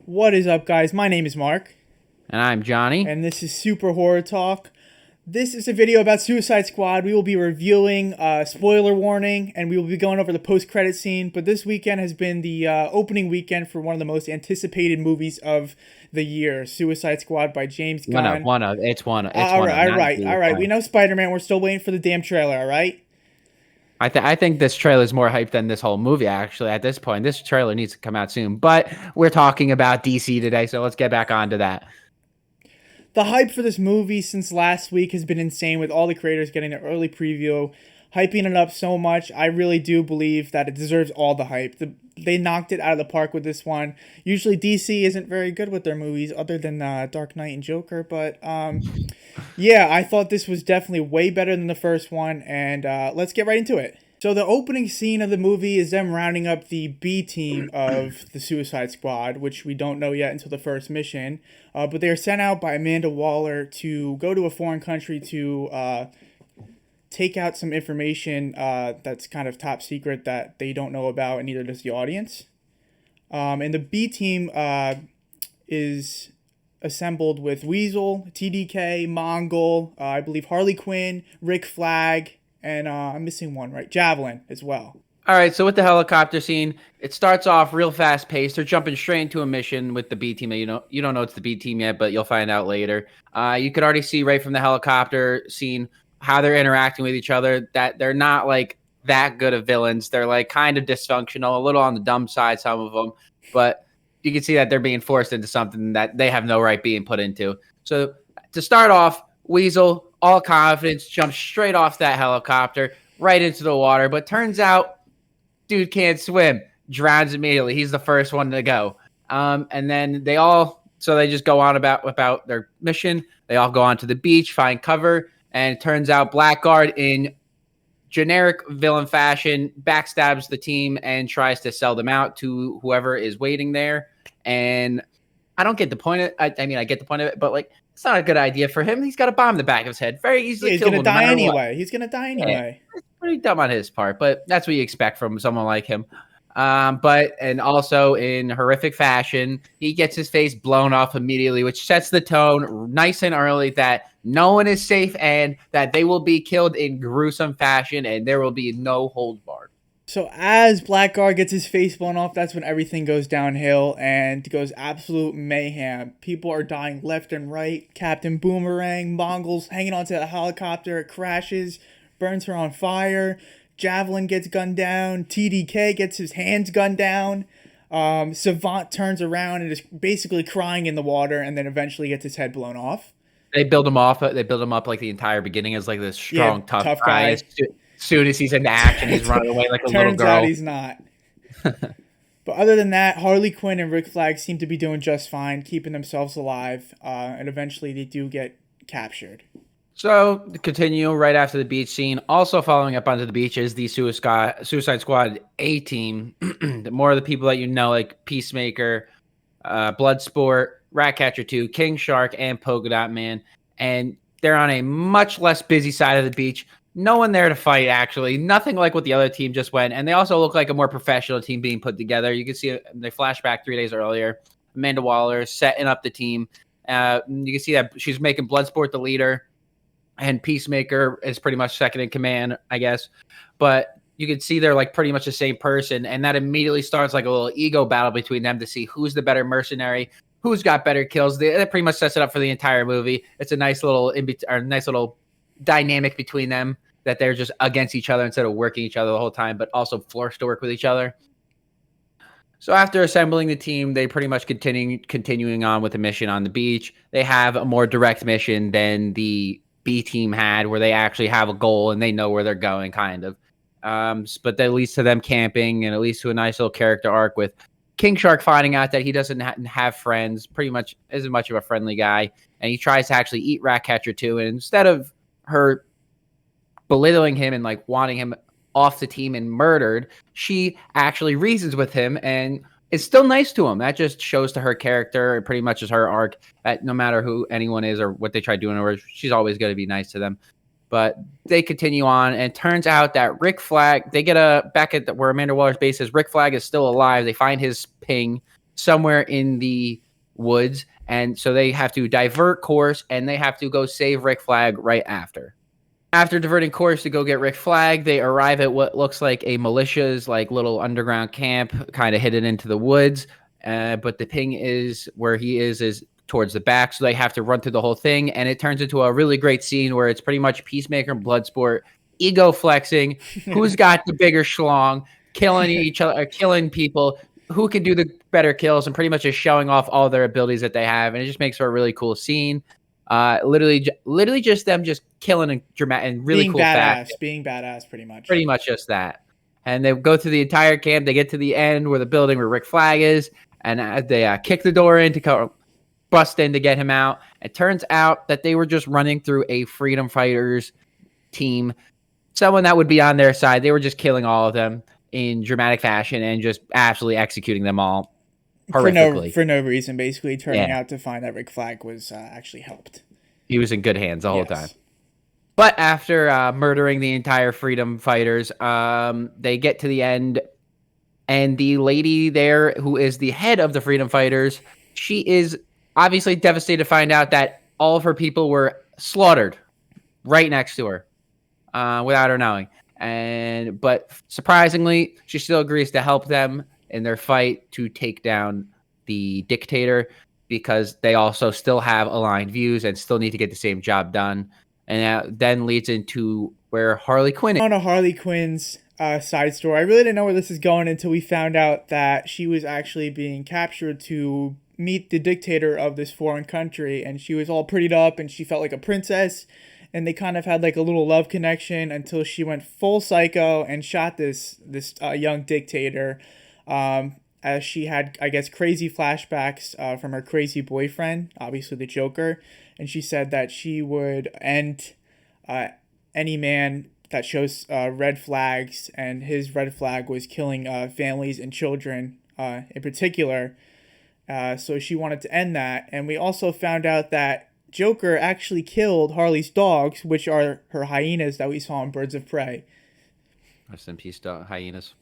What is up, guys? My name is Mark, And I'm Johnny. and this is Super Horror Talk. This is a video about Suicide Squad. We will be reviewing, spoiler warning, and we will be going over the post-credit scene. But this weekend has been the opening weekend for one of the most anticipated movies of the year, Suicide Squad by James Gunn. It's one of, All right. We know Spider-Man. We're still waiting for the damn trailer, all right? I think this trailer is more hype than this whole movie, actually, at this point. This trailer needs to come out soon. But we're talking about DC today, so let's get back onto that. The hype for this movie since last week has been insane, with all the creators getting an early preview, hyping it up so much. I really do believe that it deserves all the hype. They knocked it out of the park with this one. Usually DC isn't very good with their movies, other than Dark Knight and Joker. But yeah, I thought this was definitely way better than the first one, and let's get right into it. So the opening scene of the movie is them rounding up the B team of the Suicide Squad, which we don't know yet until the first mission. But they are sent out by Amanda Waller to go to a foreign country to take out some information that's kind of top secret that they don't know about, and neither does the audience. And the B team is assembled with Weasel, TDK, Mongol, I believe Harley Quinn, Rick Flag, and I'm missing one, right? Javelin as well. All right, so with the helicopter scene, it starts off real fast paced. They're jumping straight into a mission with the B team. You don't know it's the B team yet, but you'll find out later. You could already see right from the helicopter scene how they're interacting with each other, that they're not like that good of villains. They're like kind of dysfunctional, a little on the dumb side, some of them, but you can see that they're being forced into something that they have no right being put into. So to start off, Weasel, all confidence, jumps straight off that helicopter right into the water, but turns out dude can't swim, drowns immediately. He's the first one to go. And then they just go on about their mission. They all go onto the beach, find cover, and it turns out Blackguard, in generic villain fashion, backstabs the team and tries to sell them out to whoever is waiting there. And I don't get the point of it. I mean, I get the point of it, but like, it's not a good idea for him. He's got a bomb in the back of his head. Very easily He's killable. gonna die anyway. He's gonna die anyway. It's pretty dumb on his part, but that's what you expect from someone like him. And also in horrific fashion, he gets his face blown off immediately, which sets the tone nice and early that no one is safe and that they will be killed in gruesome fashion and there will be no hold barred. So as Blackguard gets his face blown off, that's when everything goes downhill and goes absolute mayhem. People are dying left and right. Captain Boomerang, Mongols hanging onto the helicopter. It crashes, burns her on fire. Javelin gets gunned down. TDK gets his hands gunned down. Savant turns around and is basically crying in the water, and then eventually gets his head blown off. They build him off. They build him up like the entire beginning as like this strong, tough guy. As soon as he's into action, he's running away like a little girl. Turns out he's not. But other than that, Harley Quinn and Rick Flag seem to be doing just fine, keeping themselves alive, and eventually they do get captured. So, to continue right after the beach scene, also following up onto the beach is the Suicide Squad A team. More of the people that you know, like Peacemaker, Bloodsport, Ratcatcher 2, King Shark, and Polka Dot Man. And they're on a much less busy side of the beach. No one there to fight, actually. Nothing like what the other team just went. And they also look like a more professional team being put together. You can see they flashback 3 days earlier. Amanda Waller setting up the team. You can see that she's making Bloodsport the leader. And Peacemaker is pretty much second in command, I guess. But you can see they're like pretty much the same person. And that immediately starts like a little ego battle between them to see who's the better mercenary, who's got better kills. That pretty much sets it up for the entire movie. It's a nice little dynamic between them, that they're just against each other instead of working each other the whole time, but also forced to work with each other. So after assembling the team, they pretty much continuing on with the mission on the beach. They have a more direct mission than the B team had, where they actually have a goal and they know where they're going, kind of. But that leads to them camping, and it leads to a nice little character arc with King Shark finding out that he doesn't have friends, pretty much isn't much of a friendly guy, and he tries to actually eat Ratcatcher 2, and instead of her belittling him and like wanting him off the team and murdered, she actually reasons with him and is still nice to him. That just shows to her character. It pretty much is her arc. That no matter who anyone is or what they try doing to her, she's always going to be nice to them. But they continue on, and it turns out that Rick Flag, they get back at where Amanda Waller's base is. Rick Flag is still alive. They find his ping, somewhere in the woods. And so they have to divert course and they have to go save Rick Flag right after. After diverting course to go get Rick Flag, they arrive at what looks like a militia's like little underground camp, kind of hidden into the woods. But the thing is, where he is towards the back, so they have to run through the whole thing, and it turns into a really great scene where it's pretty much Peacemaker and Bloodsport ego flexing, who's got the bigger schlong, killing each other, killing people, who can do the better kills, and pretty much just showing off all their abilities that they have, and it just makes for a really cool scene. Literally just them just killing and dramatic and really cool fashion. Being badass, pretty much. Pretty much just that. And they go through the entire camp. They get to the end where the building where Rick Flag is, and they kick the door in to bust in to get him out. It turns out that they were just running through a freedom fighters team, someone that would be on their side. They were just killing all of them in dramatic fashion and just absolutely executing them all horrifically. For no reason, basically turning out to find that Rick Flag was actually helped. He was in good hands the whole time. But after murdering the entire freedom fighters, they get to the end, and the lady there, who is the head of the freedom fighters, she is obviously devastated to find out that all of her people were slaughtered right next to her without her knowing. But surprisingly, she still agrees to help them in their fight to take down the dictator, because they also still have aligned views and still need to get the same job done. And that then leads into where Harley Quinn is. On a Harley Quinn's side story, I really didn't know where this is going until we found out that she was actually being captured to meet the dictator of this foreign country, and she was all prettied up and she felt like a princess, and they kind of had like a little love connection until she went full psycho and shot this young dictator, as she had, I guess, crazy flashbacks from her crazy boyfriend, obviously the Joker, and she said that she would end any man that shows red flags, and his red flag was killing families and children in particular. So she wanted to end that, and we also found out that Joker actually killed Harley's dogs, which are her hyenas that we saw in Birds of Prey. Rest in peace, hyenas.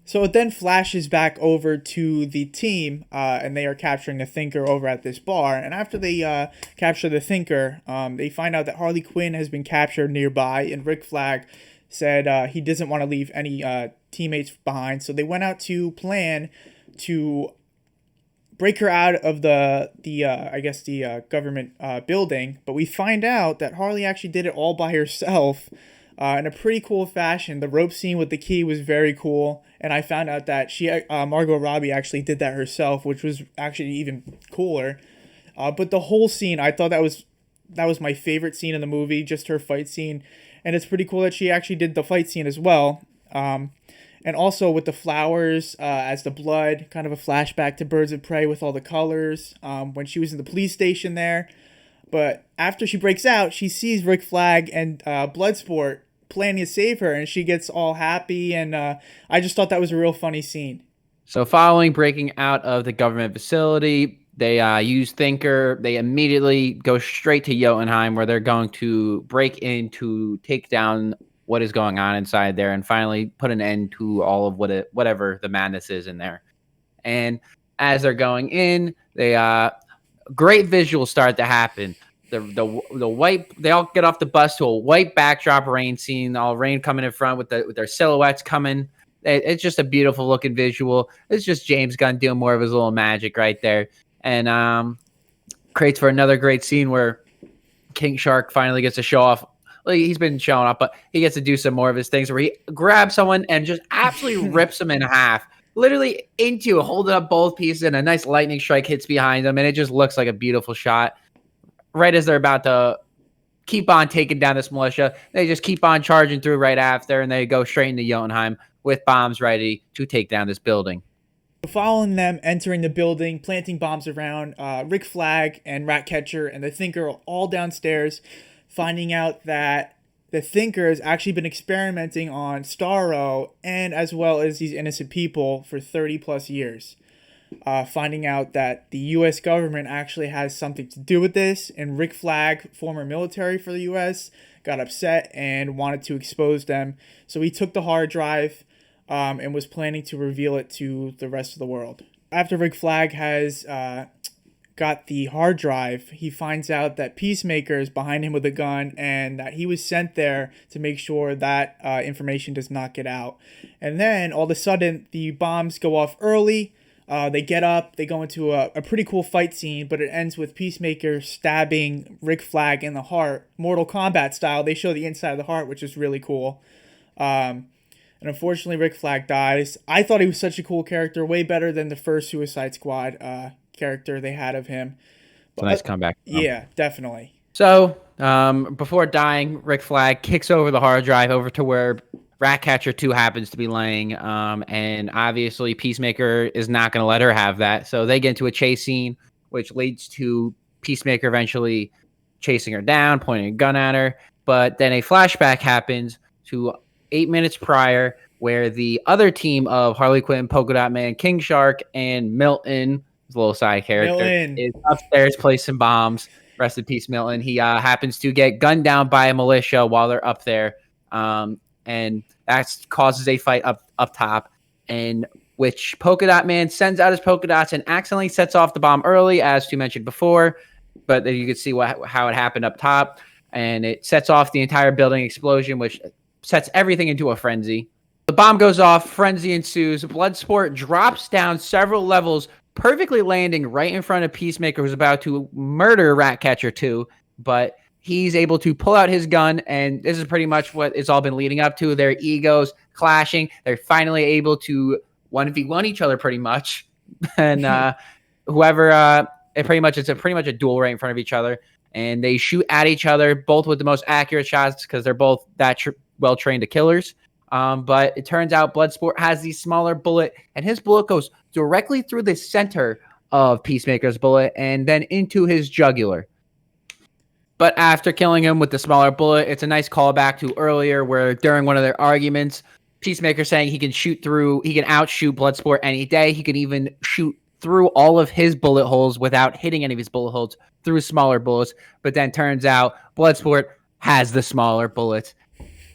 So it then flashes back over to the team, and they are capturing the Thinker over at this bar. And after they capture the Thinker, they find out that Harley Quinn has been captured nearby, and Rick Flag said he doesn't want to leave any teammates behind. So they went out to plan to break her out of the government building. But we find out that Harley actually did it all by herself. In a pretty cool fashion. The rope scene with the key was very cool, and I found out that Margot Robbie actually did that herself, which was actually even cooler. But the whole scene, I thought that was my favorite scene in the movie, just her fight scene, and it's pretty cool that she actually did the fight scene as well. And also with the flowers as the blood, kind of a flashback to Birds of Prey with all the colors. When she was in the police station there. But after she breaks out, she sees Rick Flag and Bloodsport planning to save her, and she gets all happy, and I just thought that was a real funny scene. So following breaking out of the government facility, they use Thinker. They immediately go straight to Jotunheim, where they're going to break in to take down what is going on inside there and finally put an end to all of whatever the madness is in there. And as they're going in, great visuals start to happen. The white, they all get off the bus to a white backdrop rain scene, all rain coming in front with their silhouettes coming. It's just a beautiful looking visual. It's just James Gunn doing more of his little magic right there, and creates for another great scene where King Shark finally gets to show off. Like, he's been showing off, but he gets to do some more of his things where he grabs someone and just absolutely rips them in half. Literally holding up both pieces, and a nice lightning strike hits behind them, and it just looks like a beautiful shot. Right as they're about to keep on taking down this militia, they just keep on charging through right after, and they go straight into Jotunheim with bombs ready to take down this building. Following them entering the building, planting bombs around, Rick Flag and Ratcatcher and the Thinker are all downstairs, finding out that the Thinker has actually been experimenting on Starro and as well as these innocent people for 30 plus years. Finding out that the U.S. government actually has something to do with this, and Rick Flag, former military for the U.S., got upset and wanted to expose them. So he took the hard drive and was planning to reveal it to the rest of the world. after Rick Flag has got the hard drive, he finds out that Peacemaker is behind him with a gun and that he was sent there to make sure that information does not get out. And then all of a sudden, the bombs go off early. They get up, they go into a pretty cool fight scene, but it ends with Peacemaker stabbing Rick Flag in the heart, Mortal Kombat style. They show the inside of the heart, which is really cool. And unfortunately, Rick Flag dies. I thought he was such a cool character, way better than the first Suicide Squad character they had of him. It's a nice comeback. Yeah, definitely. So, before dying, Rick Flag kicks over the hard drive over to where Ratcatcher 2 happens to be laying. And obviously, Peacemaker is not going to let her have that. So they get into a chase scene, which leads to Peacemaker eventually chasing her down, pointing a gun at her. But then a flashback happens to 8 minutes prior, where the other team of Harley Quinn, Polka Dot Man, King Shark, and Milton, his little side character, is upstairs placing bombs. Rest in peace, Milton. He happens to get gunned down by a militia while they're up there, and that causes a fight up top, in which Polka Dot Man sends out his polka dots and accidentally sets off the bomb early, as you mentioned before. But then you can see how it happened up top, and it sets off the entire building explosion, which sets everything into a frenzy. The bomb goes off, frenzy ensues, Bloodsport drops down several levels, perfectly landing right in front of Peacemaker, who's about to murder Ratcatcher 2, but he's able to pull out his gun, and this is pretty much what it's all been leading up to. Their egos clashing. They're finally able to 1v1 each other pretty much. And whoever, it's pretty much a duel right in front of each other. And they shoot at each other, both with the most accurate shots because they're both that well-trained killers. But it turns out Bloodsport has the smaller bullet, and his bullet goes directly through the center of Peacemaker's bullet and then into his jugular. But after killing him with the smaller bullet, it's a nice callback to earlier where during one of their arguments, Peacemaker saying he can outshoot Bloodsport any day. He can even shoot through all of his bullet holes without hitting any of his bullet holes through smaller bullets. But then turns out Bloodsport has the smaller bullets.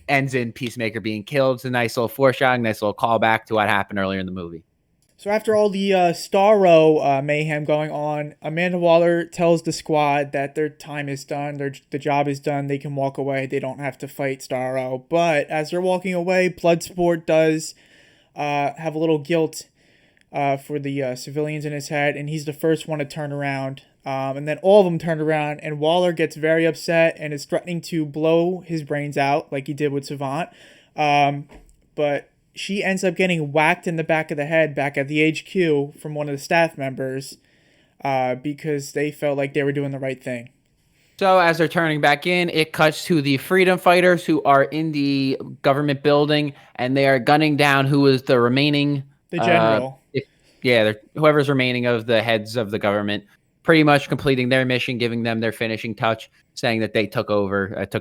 Ends in Peacemaker being killed. It's a nice little foreshadowing, nice little callback to what happened earlier in the movie. So after all the Starro mayhem going on, Amanda Waller tells the squad that their time is done, the job is done, they can walk away, they don't have to fight Starro. But as they're walking away, Bloodsport does have a little guilt for the civilians in his head, and he's the first one to turn around. And then all of them turned around, and Waller gets very upset and is threatening to blow his brains out like he did with Savant. But she ends up getting whacked in the back of the head back at the HQ from one of the staff members because they felt like they were doing the right thing. So as they're turning back in, it cuts to the freedom fighters who are in the government building, and they are gunning down who is the remaining... The general. Whoever's remaining of the heads of the government. Pretty much completing their mission, giving them their finishing touch, saying that they took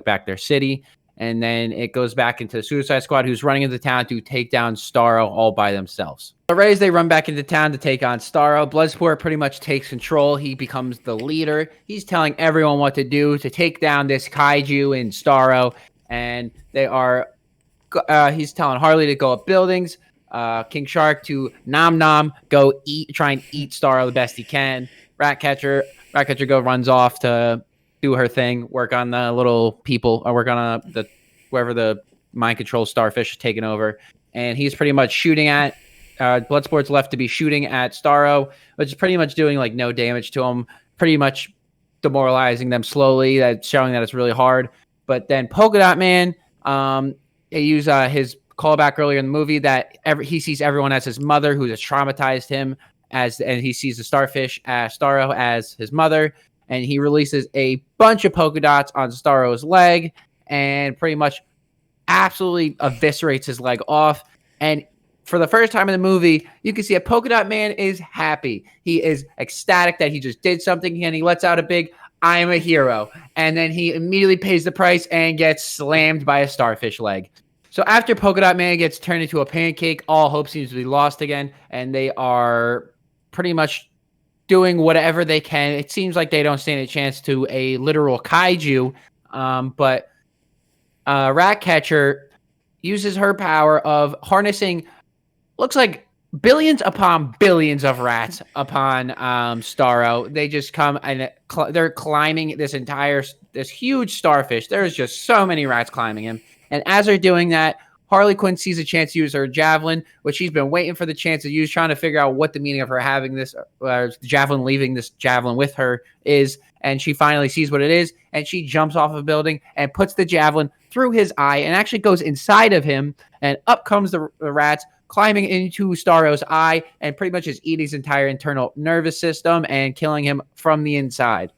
back their city. And then it goes back into the Suicide Squad, who's running into town to take down Starro all by themselves. As they run back into town to take on Starro, Bloodsport pretty much takes control. He becomes the leader. He's telling everyone what to do to take down this kaiju in Starro. And he's telling Harley to go up buildings, King Shark to try and eat Starro the best he can. Ratcatcher runs off to do her thing, work on the little people, or work on whoever the mind control starfish is taking over. And he's pretty much shooting at Bloodsport's left to be shooting at Starro, which is pretty much doing like no damage to him, pretty much demoralizing them slowly, showing that it's really hard. But then Polka Dot Man, he used his callback earlier in the movie that he sees everyone as his mother, who has traumatized him. And he sees the starfish Starro as his mother, and he releases a bunch of polka dots on Starro's leg and pretty much absolutely eviscerates his leg off. And for the first time in the movie, you can see a Polka Dot Man is happy. He is ecstatic that he just did something, and he lets out a big "I am a hero," and then he immediately pays the price and gets slammed by a starfish leg. So after Polka Dot Man gets turned into a pancake, all hope seems to be lost again, and they are pretty much doing whatever they can. It seems like they don't stand a chance to a literal kaiju, but Ratcatcher uses her power of harnessing, looks like billions upon billions of rats upon Starro. They just come and they're climbing this huge starfish. There's just so many rats climbing him. And as they're doing that, Harley Quinn sees a chance to use her javelin, which she's been waiting for the chance to use, trying to figure out what the meaning of her having this javelin, leaving this javelin with her is. And she finally sees what it is, and she jumps off a building and puts the javelin through his eye and actually goes inside of him. And up comes the rats, climbing into Starro's eye and pretty much just eating his entire internal nervous system and killing him from the inside.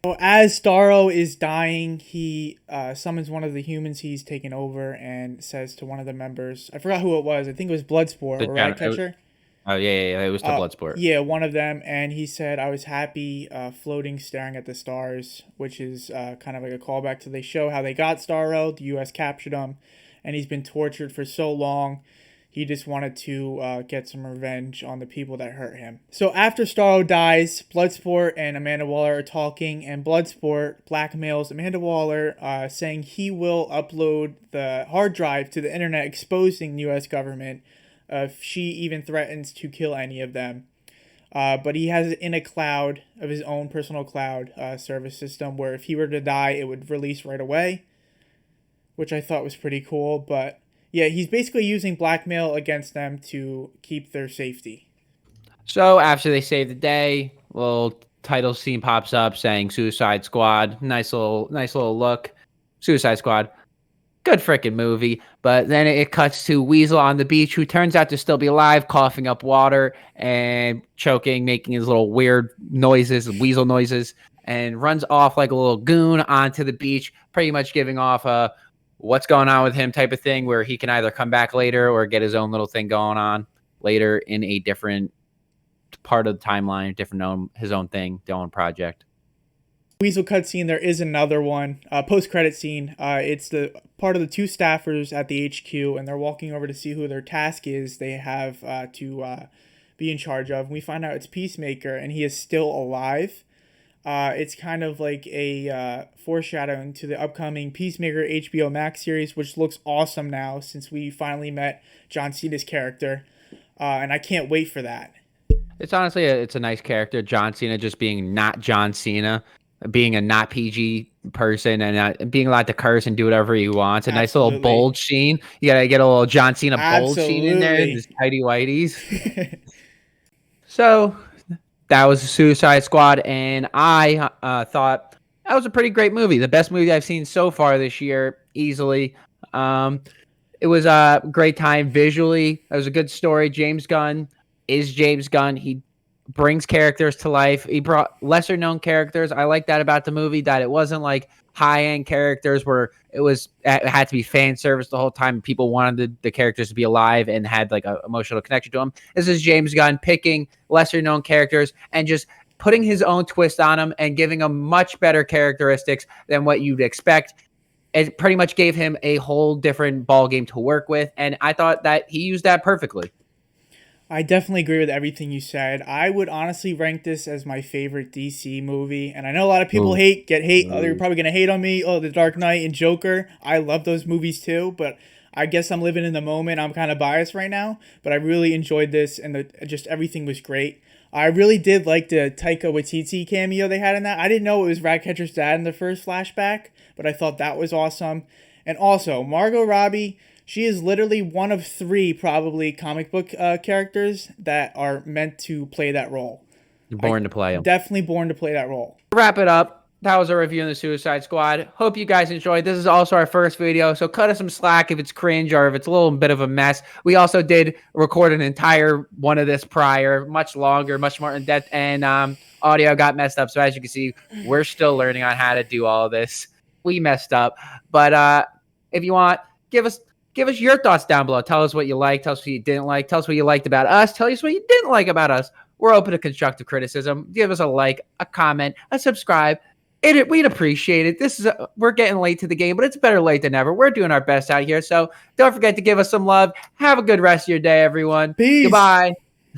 So as Starro is dying, he summons one of the humans he's taken over and says to one of the members, I forgot who it was. I think it was Bloodsport or Ratcatcher. Oh, yeah, it was the Bloodsport. Yeah, one of them. And he said, I was happy floating, staring at the stars, which is kind of like a callback to the show, how they got Starro. The U.S. captured him, and he's been tortured for so long. He just wanted to get some revenge on the people that hurt him. So after Starro dies, Bloodsport and Amanda Waller are talking, and Bloodsport blackmails Amanda Waller, saying he will upload the hard drive to the internet, exposing the U.S. government if she even threatens to kill any of them. But he has it in a cloud of his own personal cloud service system, where if he were to die, it would release right away, which I thought was pretty cool. But yeah, he's basically using blackmail against them to keep their safety. So after they save the day, little title scene pops up saying Suicide Squad. Nice little look. Suicide Squad. Good freaking movie. But then it cuts to Weasel on the beach, who turns out to still be alive, coughing up water and choking, making his little weird noises, weasel noises, and runs off like a little goon onto the beach, pretty much giving off a what's going on with him type of thing, where he can either come back later or get his own little thing going on later in a different part of the timeline, his own thing, their own project. Weasel cutscene, there is another one, post-credit scene. It's the part of the two staffers at the HQ, and they're walking over to see who their task is they have to be in charge of. And we find out it's Peacemaker, and he is still alive. It's kind of like a foreshadowing to the upcoming Peacemaker HBO Max series, which looks awesome now since we finally met John Cena's character, and I can't wait for that. It's honestly it's a nice character, John Cena just being not John Cena, being a not PG person and being allowed to curse and do whatever he wants. A nice little bulge scene. You gotta get a little John Cena bulge scene in there, his tighty whities. So that was Suicide Squad, and I thought that was a pretty great movie. The best movie I've seen so far this year, easily. It was a great time visually. It was a good story. James Gunn is James Gunn. He brings characters to life. He brought lesser known characters. I like that about the movie, that it wasn't like high end characters where it had to be fan service the whole time. People wanted the characters to be alive and had like an emotional connection to them. This is James Gunn picking lesser known characters and just putting his own twist on them and giving them much better characteristics than what you'd expect. It pretty much gave him a whole different ball game to work with, and I thought that he used that perfectly. I definitely agree with everything you said. I would honestly rank this as my favorite DC movie. And I know a lot of people get hate. Oh, they're probably going to hate on me. Oh, The Dark Knight and Joker. I love those movies too. But I guess I'm living in the moment. I'm kind of biased right now. But I really enjoyed this. And just everything was great. I really did like the Taika Waititi cameo they had in that. I didn't know it was Ratcatcher's dad in the first flashback. But I thought that was awesome. And also, Margot Robbie, she is literally one of 3 probably comic book characters that are meant to play that role. Born to play them. Definitely born to play that role. To wrap it up, that was our review on the Suicide Squad. Hope you guys enjoyed. This is also our first video, so cut us some slack if it's cringe or if it's a little bit of a mess. We also did record an entire one of this prior, much longer, much more in depth, and audio got messed up. So as you can see, we're still learning on how to do all of this. We messed up, but if you want, give us your thoughts down below. Tell us what you liked. Tell us what you didn't like. Tell us what you liked about us. Tell us what you didn't like about us. We're open to constructive criticism. Give us a like, a comment, a subscribe. We'd appreciate it. We're getting late to the game, but it's better late than never. We're doing our best out here. So don't forget to give us some love. Have a good rest of your day, everyone. Peace. Goodbye.